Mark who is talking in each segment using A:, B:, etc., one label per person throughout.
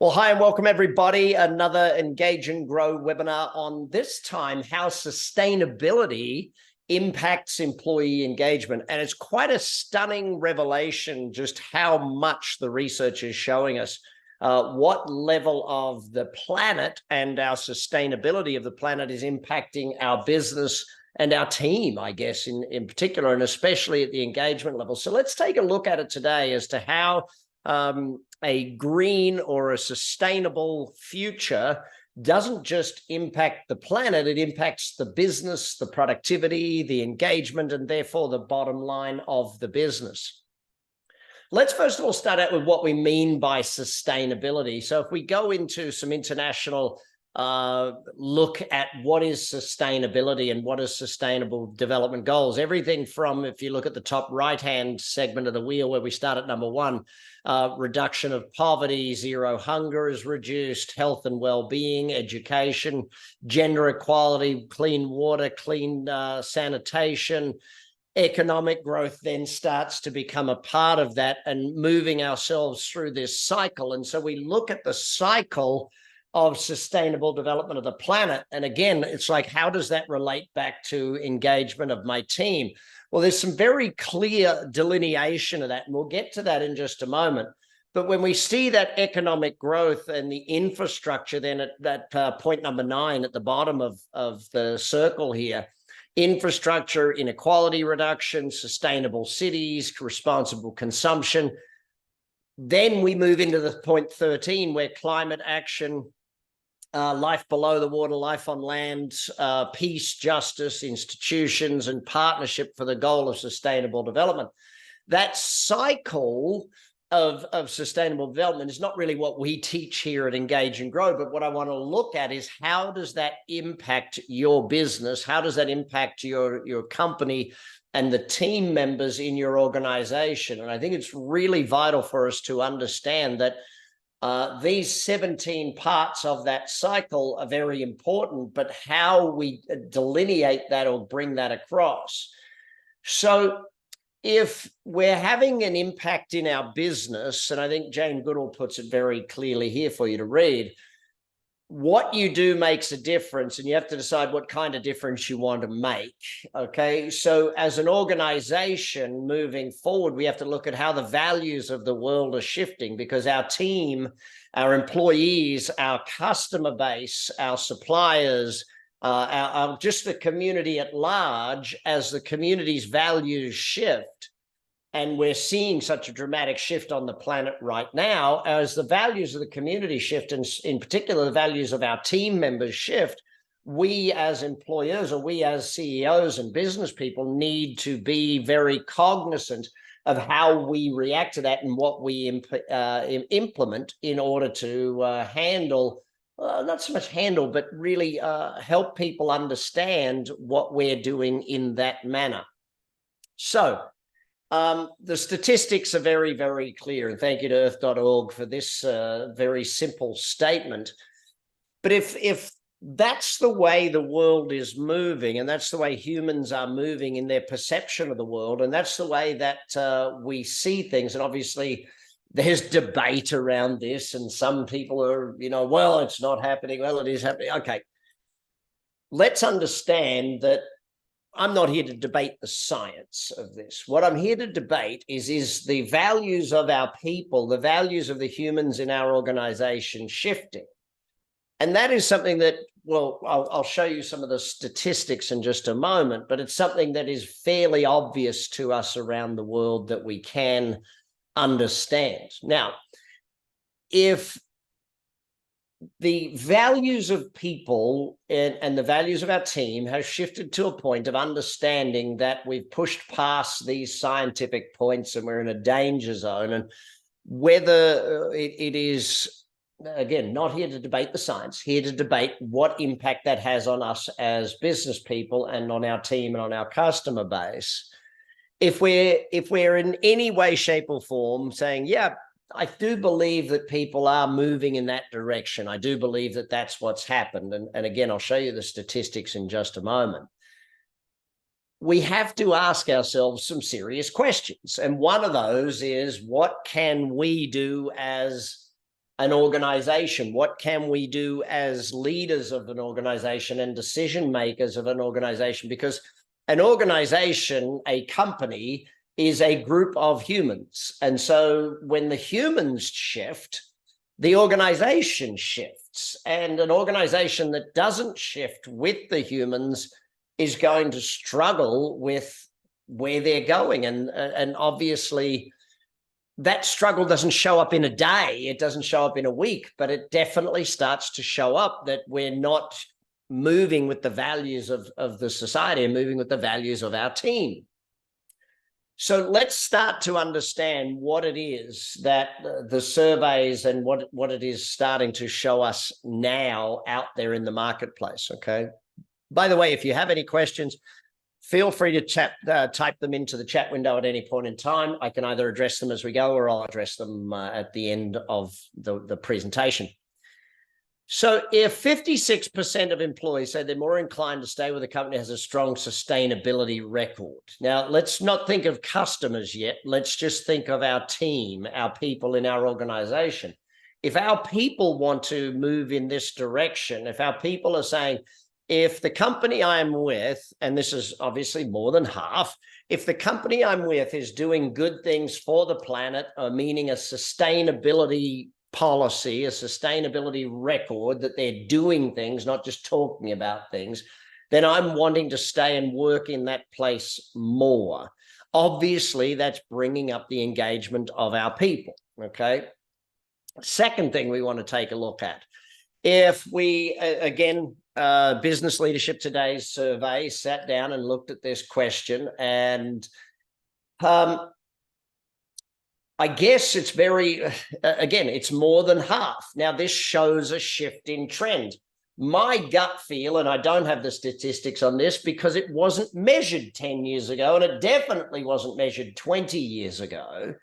A: Well, hi and welcome everybody. Another Engage and Grow webinar on this time, how sustainability impacts employee engagement. And it's quite a stunning revelation just how much the research is showing us what level of the planet and our sustainability of the planet is impacting our business and our team, I guess, in particular, and especially at the engagement level. So let's take a look at it today as to how a green or a sustainable future doesn't just impact the planet, it impacts the business, the productivity, the engagement, and therefore the bottom line of the business. Let's first of all start out with what we mean by sustainability. So if we go into some international look at what is sustainability and what is sustainable development goals, everything from, if you look at the top right-hand segment of the wheel where we start at number one, reduction of poverty, zero hunger is reduced, health and well-being, education, gender equality, clean water, clean sanitation. Economic growth then starts to become a part of that and moving ourselves through this cycle. And so we look at the cycle of sustainable development of the planet. And again, it's like, how does that relate back to engagement of my team? Well, there's some very clear delineation of that, and we'll get to that in just a moment. But when we see that economic growth and the infrastructure, then at that point number 9 at the bottom of the circle here, infrastructure, inequality reduction, sustainable cities, responsible consumption. Then we move into the point 13, where climate action, life below the water, life on land, peace, justice, institutions, and partnership for the goal of sustainable development. That cycle of sustainable development is not really what we teach here at Engage and Grow, but what I want to look at is, how does that impact your business? How does that impact your company and the team members in your organization? And I think it's really vital for us to understand that these 17 parts of that cycle are very important, but how we delineate that or bring that across. So if we're having an impact in our business, and I think Jane Goodall puts it very clearly here for you to read, what you do makes a difference, and you have to decide what kind of difference you want to make. Okay, so as an organization moving forward, we have to look at how the values of the world are shifting, because our team, our employees, our customer base, our suppliers, just the community at large, as the community's values shift, and we're seeing such a dramatic shift on the planet right now, as the values of the community shift, and in particular the values of our team members shift, we as employers, or we as CEOs and business people, need to be very cognizant of how we react to that and what we implement in order to handle, not so much handle, but really help people understand what we're doing in that manner. So the statistics are very, very clear, and thank you to earth.org for this very simple statement. But if that's the way the world is moving, and that's the way humans are moving in their perception of the world, and that's the way that we see things, and obviously there's debate around this, and some people are, well, it's not happening, well, it is happening. Okay, let's understand that I'm not here to debate the science of this. What I'm here to debate is the values of our people, the values of the humans in our organization shifting. And that is something that, well, I'll show you some of the statistics in just a moment, but it's something that is fairly obvious to us around the world that we can understand. Now, if the values of people and the values of our team have shifted to a point of understanding that we've pushed past these scientific points and we're in a danger zone, and whether it is, again, not here to debate the science, here to debate what impact that has on us as business people and on our team and on our customer base. If we're in any way, shape, or form saying, yeah, I do believe that people are moving in that direction, I do believe that that's what's happened, and again, I'll show you the statistics in just a moment, we have to ask ourselves some serious questions. And one of those is, what can we do as an organization? What can we do as leaders of an organization and decision makers of an organization? Because an organization, a company, is a group of humans. And so when the humans shift, the organization shifts. And an organization that doesn't shift with the humans is going to struggle with where they're going. And obviously, that struggle doesn't show up in a day, it doesn't show up in a week, but it definitely starts to show up that we're not moving with the values of the society and moving with the values of our team. So let's start to understand what it is that the surveys and what it is starting to show us now out there in the marketplace, okay? By the way, if you have any questions, feel free to type them into the chat window at any point in time. I can either address them as we go or I'll address them at the end of the presentation. So if 56% of employees say they're more inclined to stay with a company that has a strong sustainability record. Now, let's not think of customers yet. Let's just think of our team, our people in our organization. If our people want to move in this direction, if our people are saying, if the company I'm with, and this is obviously more than half, if the company I'm with is doing good things for the planet, meaning a sustainability policy, a sustainability record, that they're doing things, not just talking about things, then I'm wanting to stay and work in that place more. Obviously, that's bringing up the engagement of our people, okay? Second thing we want to take a look at. If we, again, Business Leadership Today's survey sat down and looked at this question, and I guess it's very, again, it's more than half. Now, this shows a shift in trend. My gut feel, and I don't have the statistics on this because it wasn't measured 10 years ago, and it definitely wasn't measured 20 years ago.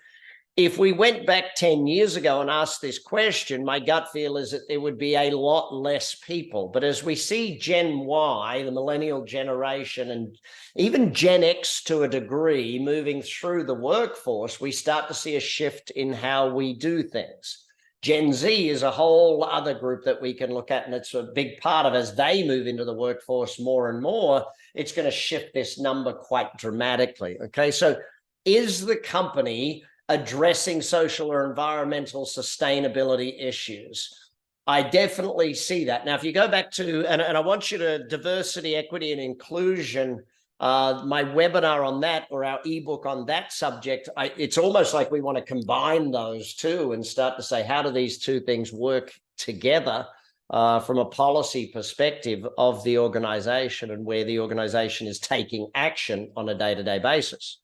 A: If we went back 10 years ago and asked this question, my gut feel is that there would be a lot less people. But as we see Gen Y, the millennial generation, and even Gen X to a degree moving through the workforce, we start to see a shift in how we do things. Gen Z is a whole other group that we can look at, and it's a big part of, as they move into the workforce more and more, it's going to shift this number quite dramatically. Okay, so is the company addressing social or environmental sustainability issues? I definitely see that. Now, if you go back to, and I want you to diversity, equity, and inclusion, my webinar on that, or our ebook on that subject, it's almost like we want to combine those two and start to say, how do these two things work together from a policy perspective of the organization and where the organization is taking action on a day-to-day basis.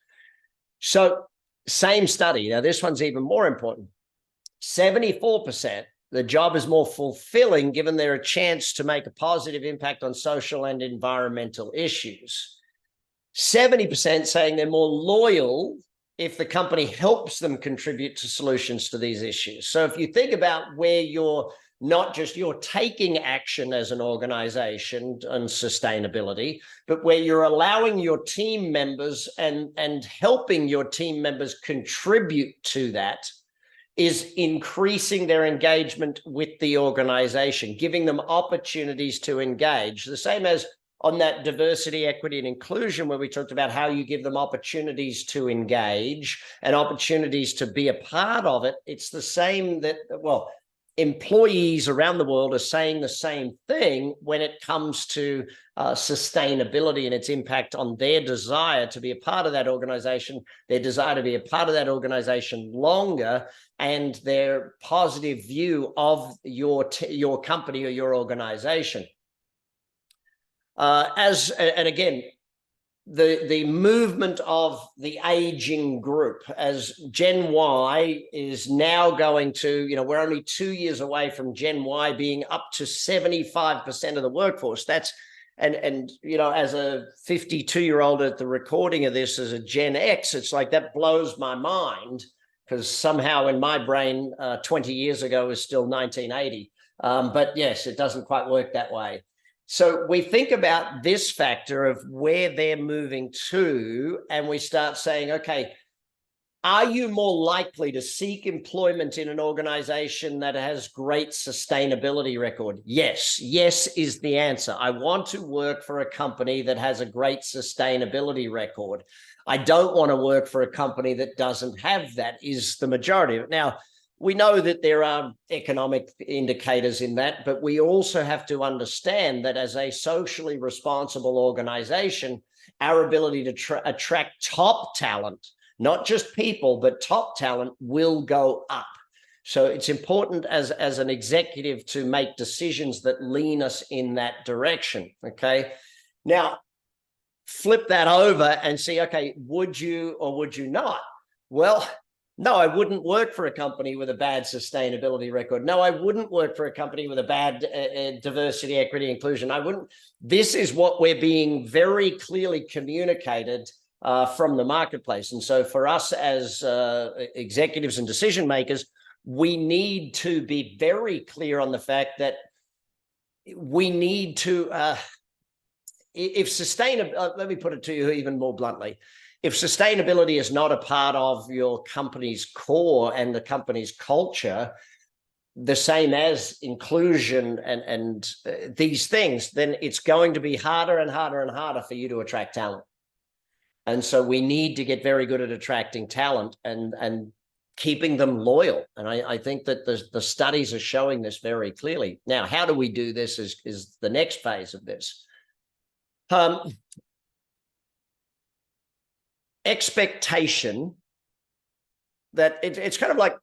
A: So same study. Now, this one's even more important. 74%, the job is more fulfilling given they're a chance to make a positive impact on social and environmental issues. 70% saying they're more loyal if the company helps them contribute to solutions to these issues. So if you think about where you're not just you're taking action as an organization on sustainability, but where you're allowing your team members and helping your team members contribute to that, is increasing their engagement with the organization, giving them opportunities to engage. The same as on that diversity, equity, and inclusion, where we talked about how you give them opportunities to engage and opportunities to be a part of it. It's the same that, well, employees around the world are saying the same thing when it comes to sustainability and its impact on their desire to be a part of that organization, their desire to be a part of that organization longer, and their positive view of your company or your organization. And again, the movement of the aging group, as Gen Y is now going to, we're only 2 years away from Gen Y being up to 75% of the workforce. That's, and as a 52-year-old at the recording of this as a Gen X, it's like that blows my mind, because somehow in my brain 20 years ago is still 1980. But yes, it doesn't quite work that way. So we think about this factor of where they're moving to, and we start saying, okay, Are you more likely to seek employment in an organization that has great sustainability record? Yes. Yes is the answer. I want to work for a company that has a great sustainability record. I don't want to work for a company that doesn't have that, is the majority of it. Now, we know that there are economic indicators in that, but we also have to understand that as a socially responsible organization, our ability to attract top talent, not just people, but top talent, will go up. So it's important as an executive to make decisions that lean us in that direction, okay? Now, flip that over and see, okay, would you or would you not? Well, no, I wouldn't work for a company with a bad sustainability record. No, I wouldn't work for a company with a bad diversity, equity, inclusion. I wouldn't. This is what we're being very clearly communicated from the marketplace. And so for us as executives and decision makers, we need to be very clear on the fact that we need to, if sustainable, let me put it to you even more bluntly. If sustainability is not a part of your company's core and the company's culture, the same as inclusion and these things, then it's going to be harder and harder and harder for you to attract talent. And so we need to get very good at attracting talent and keeping them loyal. And I think that the studies are showing this very clearly. Now, how do we do this is the next phase of this. Expectation that it's kind of like,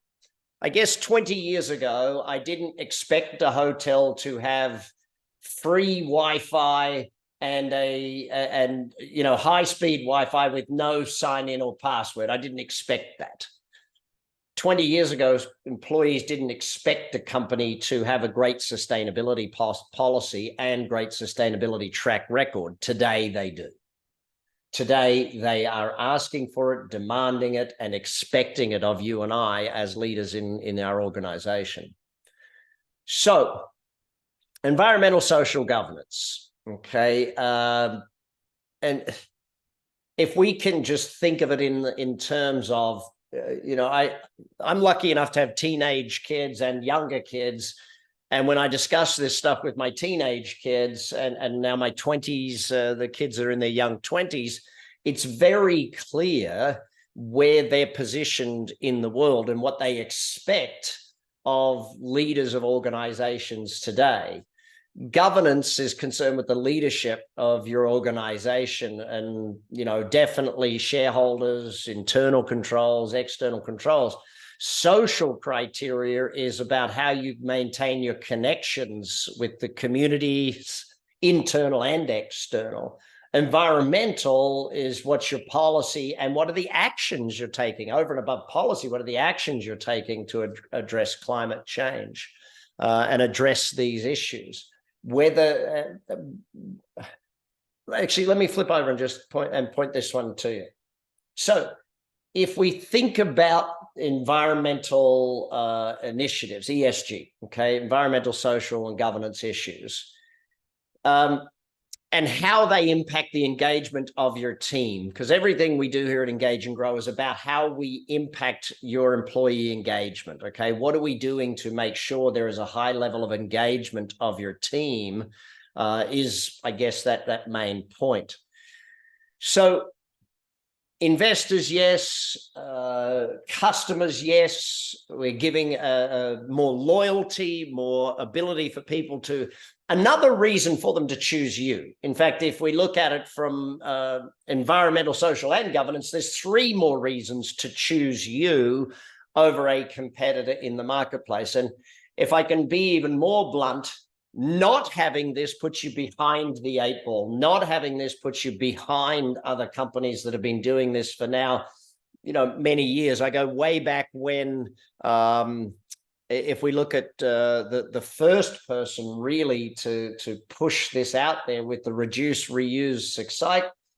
A: I guess 20 years ago, I didn't expect a hotel to have free Wi-Fi and high-speed Wi-Fi with no sign-in or password. I didn't expect that. 20 years ago, employees didn't expect the company to have a great sustainability policy and great sustainability track record. Today, they do. Today, they are asking for it, demanding it, and expecting it of you and I as leaders in our organization. So, environmental social governance, okay? And if we can just think of it in terms of, I'm lucky enough to have teenage kids and younger kids. And when I discuss this stuff with my teenage kids and now my 20s, the kids are in their young 20s, it's very clear where they're positioned in the world and what they expect of leaders of organizations today. Governance is concerned with the leadership of your organization and, definitely shareholders, internal controls, external controls. Social criteria is about how you maintain your connections with the communities, internal and external. Environmental is what's your policy and what are the actions you're taking over and above policy. What are the actions you're taking to address climate change and address these issues? Actually, let me flip over and just point this one to you. So if we think about environmental initiatives, ESG, okay, environmental, social, and governance issues, and how they impact the engagement of your team, because everything we do here at Engage and Grow is about how we impact your employee engagement, okay? What are we doing to make sure there is a high level of engagement of your team is, I guess, that main point. So investors, yes. Customers, yes. We're giving more loyalty, more ability for people to, another reason for them to choose you. In fact, if we look at it from environmental, social, and governance, there's 3 more reasons to choose you over a competitor in the marketplace. And if I can be even more blunt, not having this puts you behind the 8 ball. Not having this puts you behind other companies that have been doing this for now, many years. I go way back when, if we look at the first person really to push this out there with the reduce, reuse,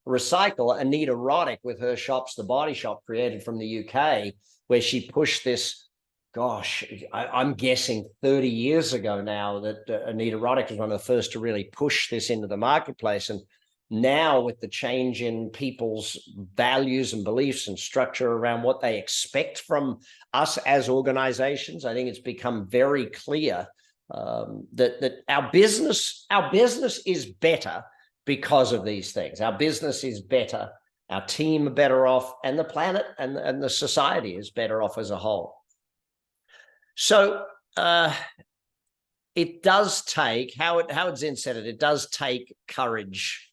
A: recycle, Anita Roddick with her Shops the Body Shop created from the UK, where she pushed this, gosh, I'm guessing 30 years ago now, that Anita Roddick was one of the first to really push this into the marketplace. And, now with the change in people's values and beliefs and structure around what they expect from us as organizations, I think it's become very clear that our business is better because of these things. Our business is better, our team are better off, and the planet and the society is better off as a whole. So it does take, Howard Zinn said it does take courage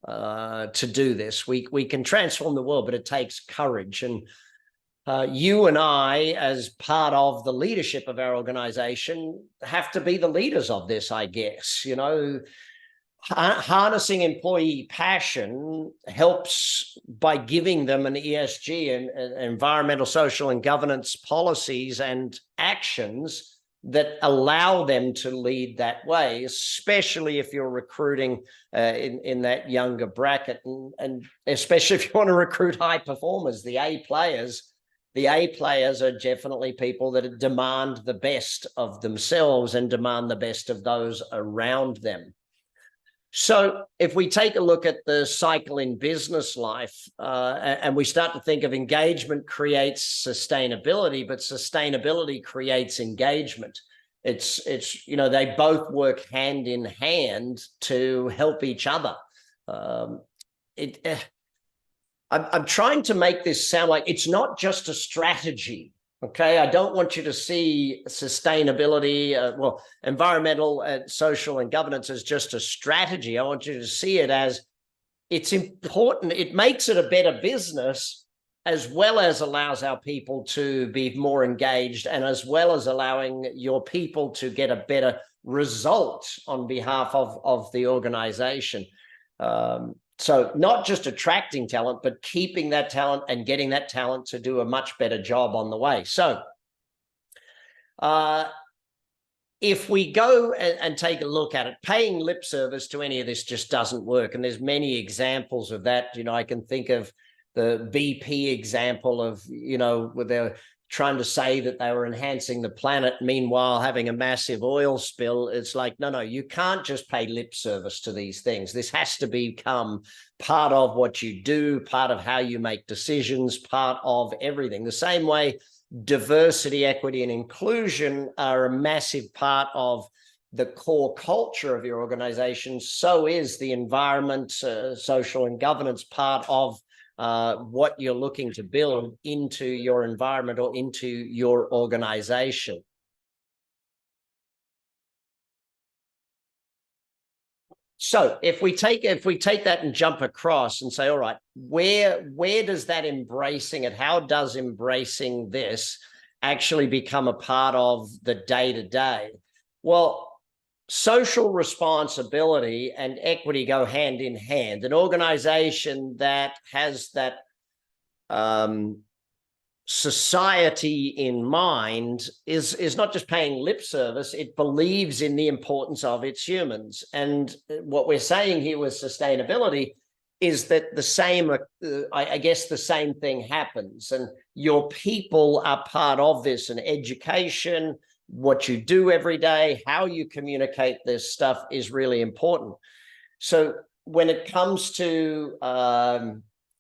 A: to do this. We can transform the world, but it takes courage. And you and I, as part of the leadership of our organization, have to be the leaders of this, I guess. You know, harnessing employee passion helps by giving them an ESG and environmental, social, and governance policies and actions that allow them to lead that way, especially if you're recruiting in that younger bracket, and especially if you want to recruit high performers. The A players are definitely people that demand the best of themselves and demand the best of those around them. So if we take a look at the cycle in business life and we start to think of engagement creates sustainability, but sustainability creates engagement. It's you know, they both work hand in hand to help each other. I'm trying to make this sound like it's not just a strategy. Okay, I don't want you to see sustainability, environmental, social, and governance as just a strategy. I want you to see it as it's important. It makes it a better business, as well as allows our people to be more engaged, and as well as allowing your people to get a better result on behalf of the organization. So not just attracting talent, but keeping that talent and getting that talent to do a much better job on the way. So if we go and take a look at it, paying lip service to any of this just doesn't work. And there's many examples of that. You know, I can think of the BP example of, you know, where they're trying to say that they were enhancing the planet, meanwhile having a massive oil spill. It's like, no, you can't just pay lip service to these things. This has to become part of what you do, part of how you make decisions, part of everything. The same way diversity, equity, and inclusion are a massive part of the core culture of your organization, so is the environment, social, and governance part of what you're looking to build into your environment or into your organization. So if we take that and jump across and say, all right, where does that embracing it, how does embracing this actually become a part of the day-to-day? Well, social responsibility and equity go hand in hand. An organization that has that society in mind is not just paying lip service, it believes in the importance of its humans. And what we're saying here with sustainability is that the same, I guess the same thing happens, and your people are part of this, and education, what you do every day, how you communicate this stuff is really important. So when it comes to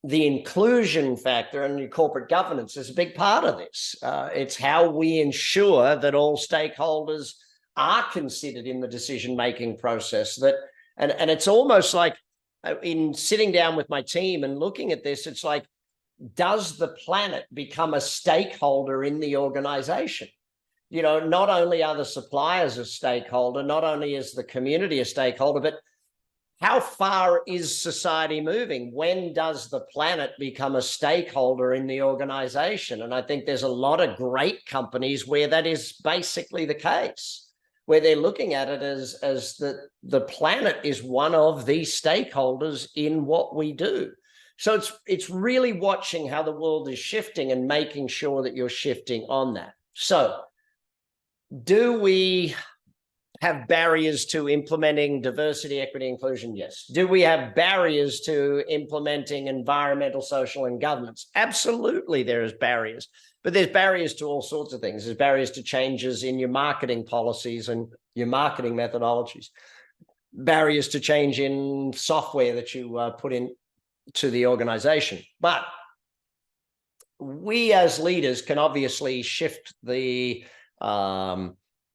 A: the inclusion factor and your corporate governance is a big part of this. It's how we ensure that all stakeholders are considered in the decision-making process. And it's almost like in sitting down with my team and looking at this, it's like, does the planet become a stakeholder in the organization? You know, not only are the suppliers a stakeholder, not only is the community a stakeholder, but how far is society moving? When does the planet become a stakeholder in the organization? And I think there's a lot of great companies where that is basically the case, where they're looking at it as the planet is one of the stakeholders in what we do. So it's really watching how the world is shifting and making sure that you're shifting on that. So do we have barriers to implementing diversity, equity, inclusion? Yes. Do we have barriers to implementing environmental, social, and governance? Absolutely, there's barriers. But there's barriers to all sorts of things. There's barriers to changes in your marketing policies and your marketing methodologies. barriers to change in software that you put in to the organization. But we as leaders can obviously shift the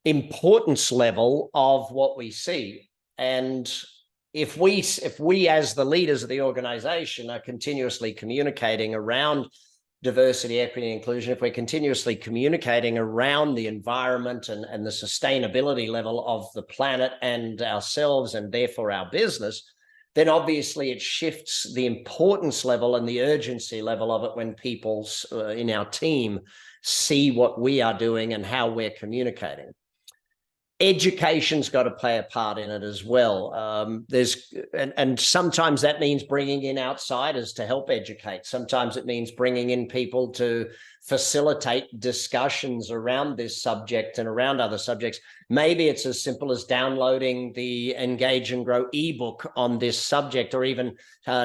A: importance level of what we see. And if we as the leaders of the organization are continuously communicating around diversity, equity, and inclusion, if we're continuously communicating around the environment and the sustainability level of the planet and ourselves, and therefore our business, then obviously it shifts the importance level and the urgency level of it when people in our team see what we are doing and how we're communicating. Education's got to play a part in it as well. And sometimes that means bringing in outsiders to help educate. Sometimes it means bringing in people to facilitate discussions around this subject and around other subjects. Maybe it's as simple as downloading the Engage and Grow ebook on this subject, or even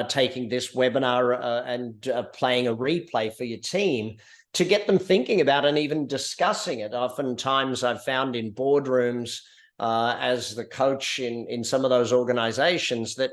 A: taking this webinar and playing a replay for your team to get them thinking about and even discussing it. Oftentimes I've found in boardrooms as the coach in some of those organizations that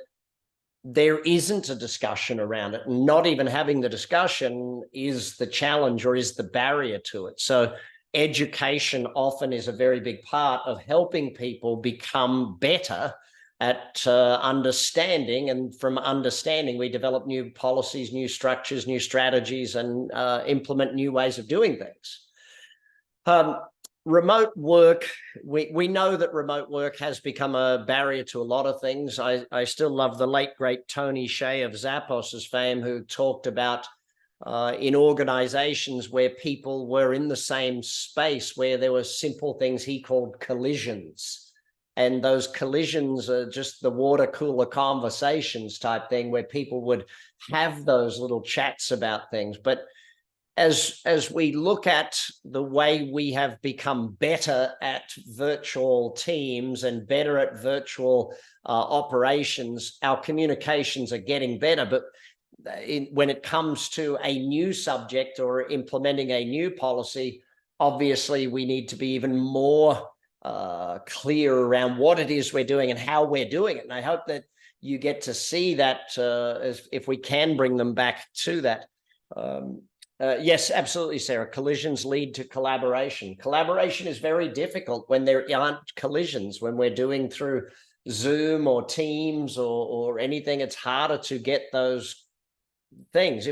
A: there isn't a discussion around it. Not even having the discussion is the challenge or is the barrier to it. So education often is a very big part of helping people become better at understanding, and from understanding, we develop new policies, new structures, new strategies, and implement new ways of doing things. Remote work, we know that remote work has become a barrier to a lot of things. I still love the late, great Tony Hsieh of Zappos' fame, who talked about in organizations where people were in the same space, where there were simple things he called collisions. And those collisions are just the water cooler conversations type thing, where people would have those little chats about things. But as we look at the way we have become better at virtual teams and better at virtual operations, our communications are getting better. But when it comes to a new subject or implementing a new policy, obviously we need to be even more clear around what it is we're doing and how we're doing it. And I hope that you get to see that as if we can bring them back to that. Yes, absolutely, Sarah. Collisions lead to collaboration. Collaboration is very difficult when there aren't collisions. When we're doing through Zoom or Teams or anything, it's harder to get those things.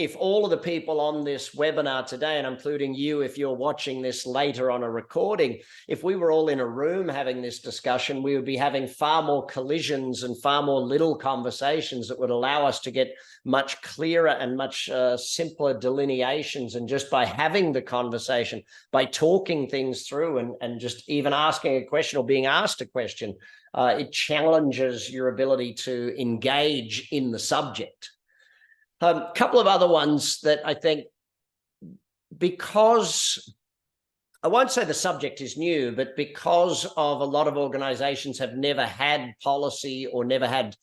A: If all of the people on this webinar today, and including you, if you're watching this later on a recording, if we were all in a room having this discussion, we would be having far more collisions and far more little conversations that would allow us to get much clearer and much simpler delineations. And just by having the conversation, by talking things through and just even asking a question or being asked a question, it challenges your ability to engage in the subject. A couple of other ones that I think, because I won't say the subject is new, but because of a lot of organizations have never had policy or never had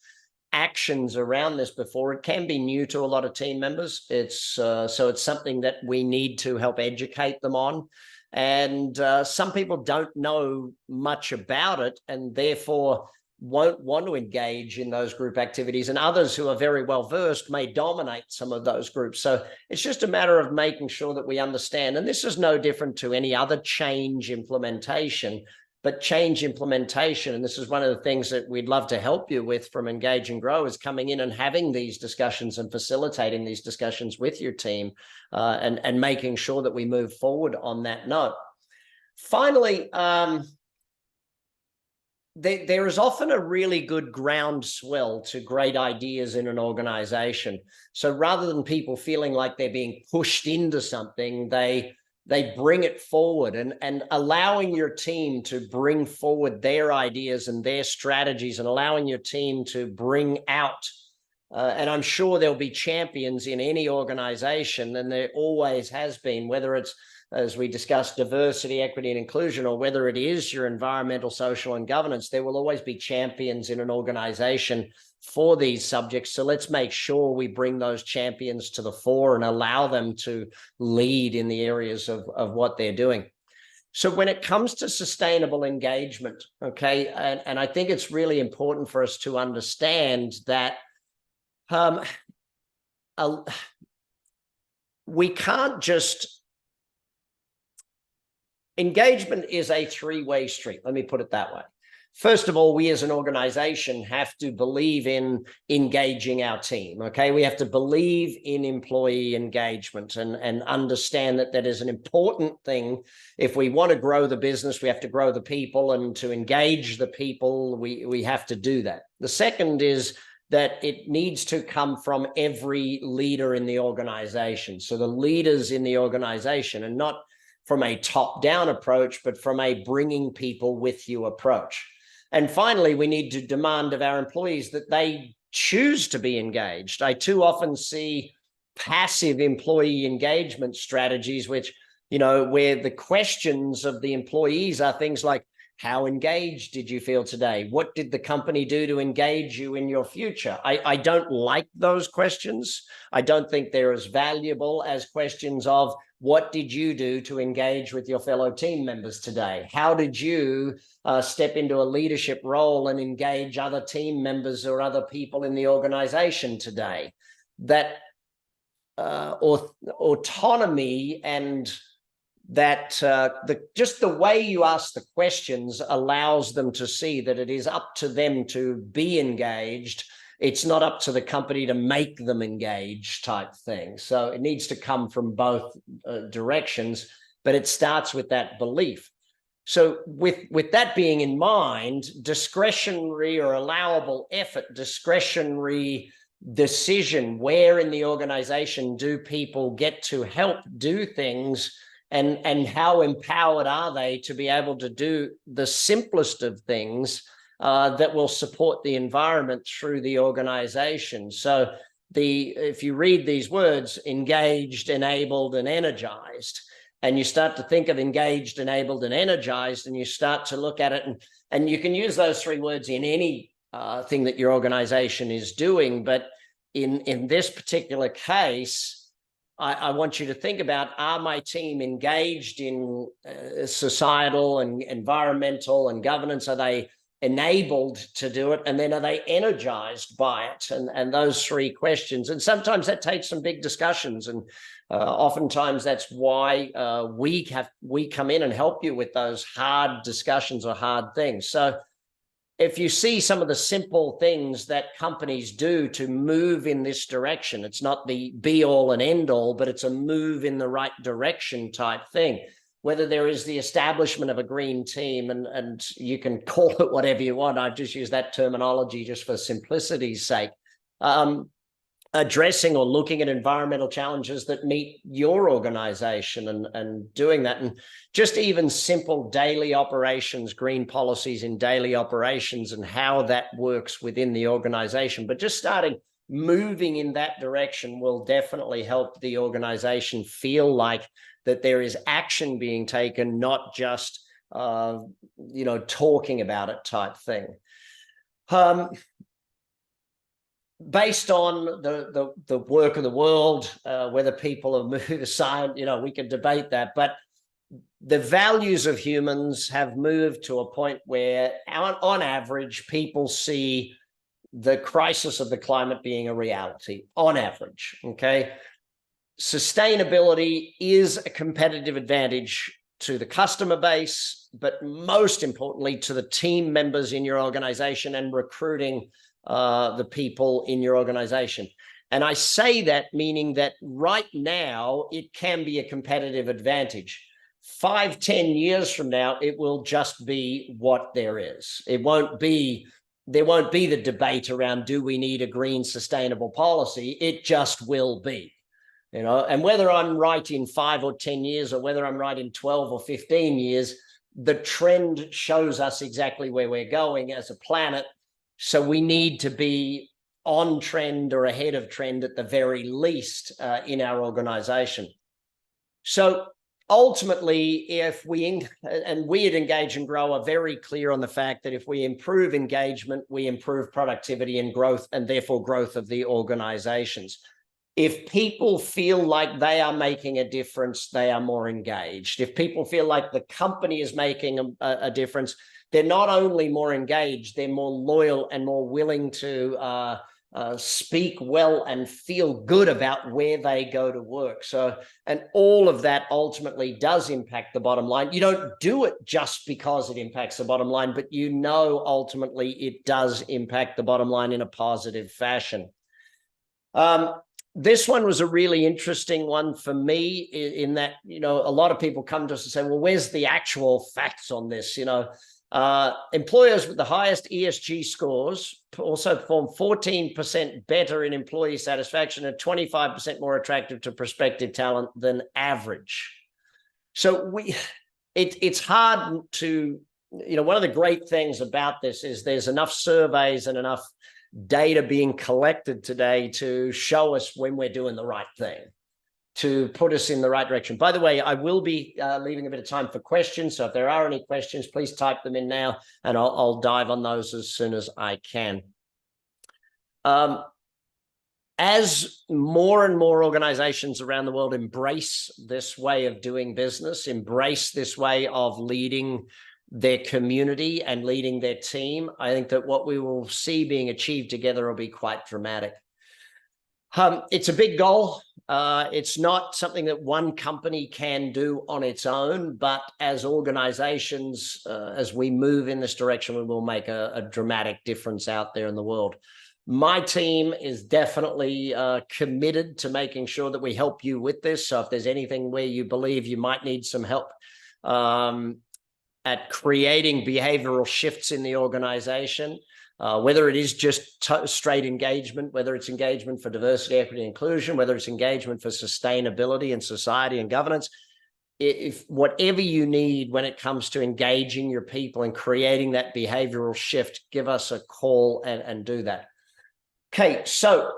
A: actions around this before, it can be new to a lot of team members. So it's something that we need to help educate them on. And some people don't know much about it and therefore won't want to engage in those group activities, and others who are very well versed may dominate some of those groups. So it's just a matter of making sure that we understand, and this is no different to any other change implementation, but change implementation, and this is one of the things that we'd love to help you with from Engage and Grow, is coming in and having these discussions and facilitating these discussions with your team and making sure that we move forward on that note. Finally, there is often a really good groundswell to great ideas in an organization. So rather than people feeling like they're being pushed into something, they bring it forward, and allowing your team to bring forward their ideas and their strategies, and allowing your team to bring out, and I'm sure there'll be champions in any organization, and there always has been, whether it's, as we discussed, diversity, equity, and inclusion, or whether it is your environmental, social, and governance, there will always be champions in an organization for these subjects. So let's make sure we bring those champions to the fore and allow them to lead in the areas of what they're doing. So when it comes to sustainable engagement, okay, and I think it's really important for us to understand that we can't just, engagement is a three-way street. Let me put it that way. First of all, we as an organization have to believe in engaging our team, okay? We have to believe in employee engagement and understand that that is an important thing. If we want to grow the business, we have to grow the people, and to engage the people, we have to do that. The second is that it needs to come from every leader in the organization. So the leaders in the organization, and not from a top-down approach, but from a bringing people with you approach. And finally, we need to demand of our employees that they choose to be engaged. I too often see passive employee engagement strategies, which, where the questions of the employees are things like, how engaged did you feel today? What did the company do to engage you in your future? I don't like those questions. I don't think they're as valuable as questions of, what did you do to engage with your fellow team members today? How did you step into a leadership role and engage other team members or other people in the organization today? That autonomy and that just the way you ask the questions allows them to see that it is up to them to be engaged. It's not up to the company to make them engage, type thing. So it needs to come from both directions, but it starts with that belief. So with that being in mind, discretionary or allowable effort, discretionary decision, where in the organization do people get to help do things, and how empowered are they to be able to do the simplest of things that will support the environment through the organization. So if you read these words, engaged, enabled, and energized, and you start to think of engaged, enabled, and energized, and you start to look at it, and you can use those three words in any thing that your organization is doing. But in this particular case, I want you to think about, are my team engaged in societal and environmental and governance? Are they enabled to do it? And then are they energized by it? And those three questions. And sometimes that takes some big discussions. And oftentimes that's why we come in and help you with those hard discussions or hard things. So if you see some of the simple things that companies do to move in this direction, it's not the be all and end all, but it's a move in the right direction type thing. Whether there is the establishment of a green team, and you can call it whatever you want. I've just used that terminology just for simplicity's sake. Addressing or looking at environmental challenges that meet your organization and doing that. And just even simple daily operations, green policies in daily operations and how that works within the organization. But just starting moving in that direction will definitely help the organization feel like that there is action being taken, not just, talking about it type thing. Based on the work of the world, whether people have moved aside, we can debate that, but the values of humans have moved to a point where, on average, people see the crisis of the climate being a reality, on average, okay? Sustainability is a competitive advantage to the customer base, but most importantly to the team members in your organization and recruiting the people in your organization. And I say that meaning that right now it can be a competitive advantage. 5-10 years from now, it will just be what there is. There won't be the debate around, do we need a green sustainable policy? It just will be, and whether I'm right in 5 or 10 years, or whether I'm right in 12 or 15 years, the trend shows us exactly where we're going as a planet. So we need to be on trend or ahead of trend at the very least in our organization. So ultimately, if we at Engage and Grow are very clear on the fact that if we improve engagement, we improve productivity and growth, and therefore growth of the organizations. If people feel like they are making a difference, they are more engaged. If people feel like the company is making a difference, they're not only more engaged, they're more loyal and more willing to speak well and feel good about where they go to work. So, and all of that ultimately does impact the bottom line. You don't do it just because it impacts the bottom line, but you know ultimately it does impact the bottom line in a positive fashion. This one was a really interesting one for me in that, a lot of people come to us and say, well, where's the actual facts on this? Employers with the highest ESG scores also perform 14% better in employee satisfaction and 25% more attractive to prospective talent than average. So it's hard to, one of the great things about this is there's enough surveys and enough data being collected today to show us when we're doing the right thing, to put us in the right direction. By the way, I will be leaving a bit of time for questions. So if there are any questions, please type them in now and I'll dive on those as soon as I can. As more and more organizations around the world embrace this way of doing business, embrace this way of leading their community and leading their team, I think that what we will see being achieved together will be quite dramatic. It's a big goal. It's not something that one company can do on its own, but as organizations, as we move in this direction, we will make a dramatic difference out there in the world. My team is definitely committed to making sure that we help you with this. So if there's anything where you believe you might need some help at creating behavioral shifts in the organization, whether it is just straight engagement, whether it's engagement for diversity, equity, and inclusion, whether it's engagement for sustainability and society and governance, if whatever you need when it comes to engaging your people and creating that behavioral shift, give us a call and do that. Okay, so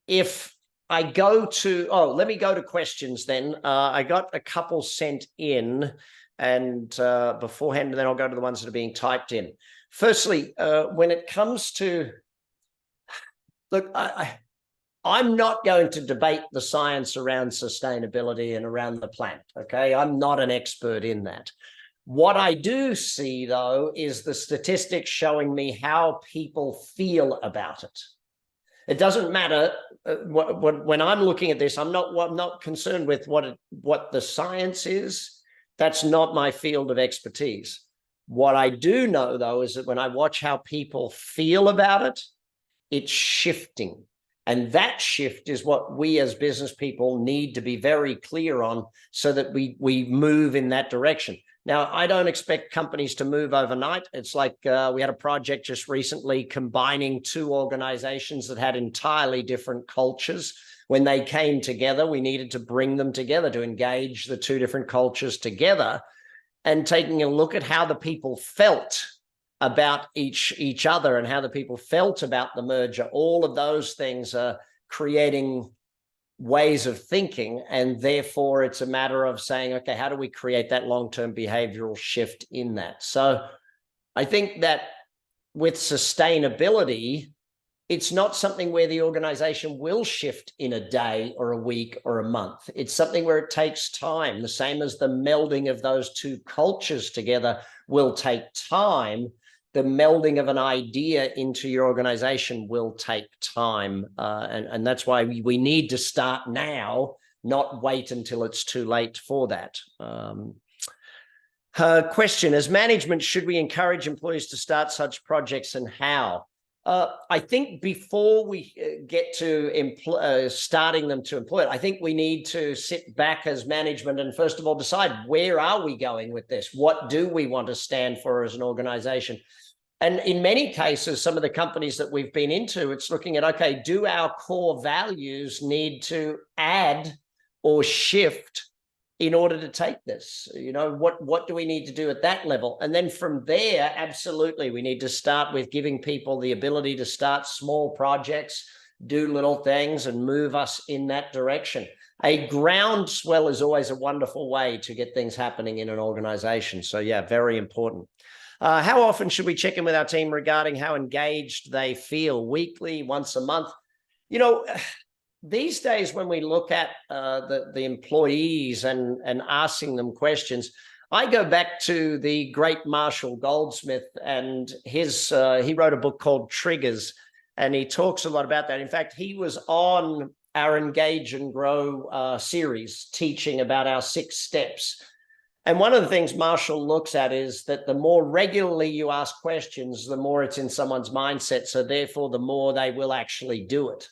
A: if I go to, let me go to questions then. I got a couple sent in and beforehand, and then I'll go to the ones that are being typed in. Firstly, when it comes to, look, I'm not going to debate the science around sustainability and around the planet, okay? I'm not an expert in that. What I do see, though, is the statistics showing me how people feel about it. It doesn't matter when I'm looking at this, I'm not concerned with what the science is. That's not my field of expertise. What I do know, though, is that when I watch how people feel about it, it's shifting. And that shift is what we as business people need to be very clear on so that we move in that direction. Now, I don't expect companies to move overnight. It's like we had a project just recently combining two organizations that had entirely different cultures. When they came together, we needed to bring them together to engage the two different cultures together and taking a look at how the people felt about each other and how the people felt about the merger. All of those things are creating ways of thinking, and therefore it's a matter of saying, okay, how do we create that long-term behavioral shift in that? So I think that with sustainability, it's not something where the organization will shift in a day or a week or a month. It's something where it takes time, the same as the melding of those two cultures together will take time. The melding of an idea into your organization will take time. And that's why we need to start now, not wait until it's too late for that. Question, as management, should we encourage employees to start such projects and how? I think before we get to starting them to employ it, I think we need to sit back as management and first of all decide, where are we going with this? What do we want to stand for as an organization? And in many cases, some of the companies that we've been into, it's looking at, okay, do our core values need to add or shift in order to take this? You know, what do we need to do at that level? And then from there, absolutely, we need to start with giving people the ability to start small projects, do little things and move us in that direction. A groundswell is always a wonderful way to get things happening in an organization. So yeah, very important. How often should we check in with our team regarding how engaged they feel? Weekly, once a month? You know, these days when we look at the employees and asking them questions, I go back to the great Marshall Goldsmith, and he wrote a book called Triggers, and he talks a lot about that. In fact, he was on our Engage and Grow series teaching about our 6 steps. And one of the things Marshall looks at is that the more regularly you ask questions, the more it's in someone's mindset. So therefore, the more they will actually do it.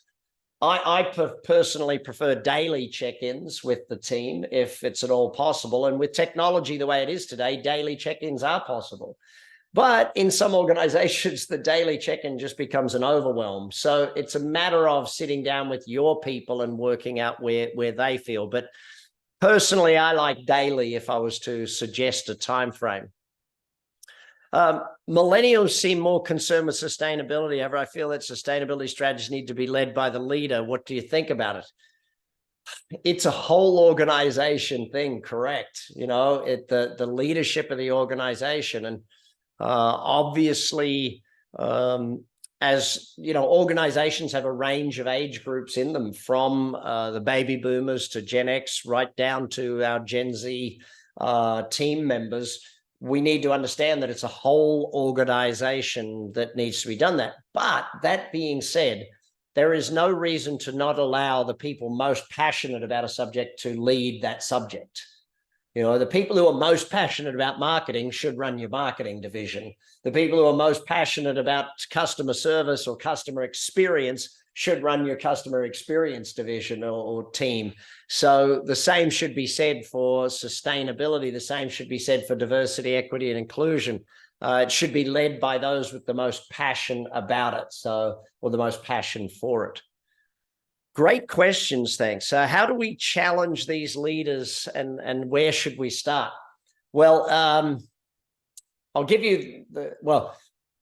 A: I personally prefer daily check-ins with the team if it's at all possible. And with technology the way it is today, daily check-ins are possible. But in some organizations, the daily check-in just becomes an overwhelm. So it's a matter of sitting down with your people and working out where they feel. But personally, I like daily if I was to suggest a time frame. Millennials seem more concerned with sustainability. However, I feel that sustainability strategies need to be led by the leader. What do you think about it? It's a whole organization thing, correct? You know, the leadership of the organization. And obviously, as you know, organizations have a range of age groups in them, from the baby boomers to Gen X, right down to our Gen Z team members. We need to understand that it's a whole organization that needs to be done that. But that being said, there is no reason to not allow the people most passionate about a subject to lead that subject. You know, the people who are most passionate about marketing should run your marketing division. The people who are most passionate about customer service or customer experience should run your customer experience division or team. So the same should be said for sustainability. The same should be said for diversity, equity, and inclusion. It should be led by those with the most passion about it, or the most passion for it. Great questions, thanks. How do we challenge these leaders, and where should we start? Well, I'll give you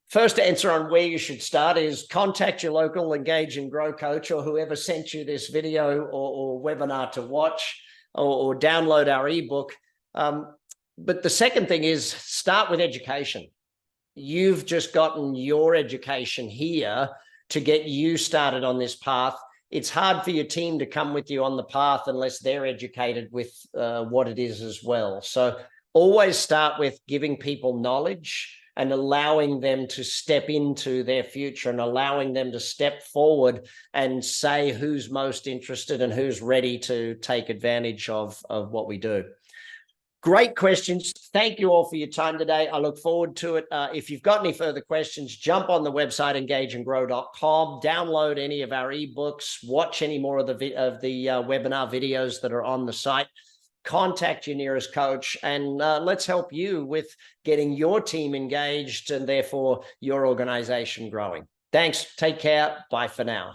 A: first answer on where you should start is contact your local Engage and Grow coach or whoever sent you this video or webinar to watch, or download our ebook. But the second thing is start with education. You've just gotten your education here to get you started on this path. It's hard for your team to come with you on the path unless they're educated with what it is as well. So always start with giving people knowledge and allowing them to step into their future and allowing them to step forward and say who's most interested and who's ready to take advantage of what we do. Great questions. Thank you all for your time today. I look forward to it. If you've got any further questions, jump on the website, engageandgrow.com, download any of our ebooks, watch any more of the webinar videos that are on the site. Contact your nearest coach, and let's help you with getting your team engaged and therefore your organization growing. Thanks. Take care. Bye for now.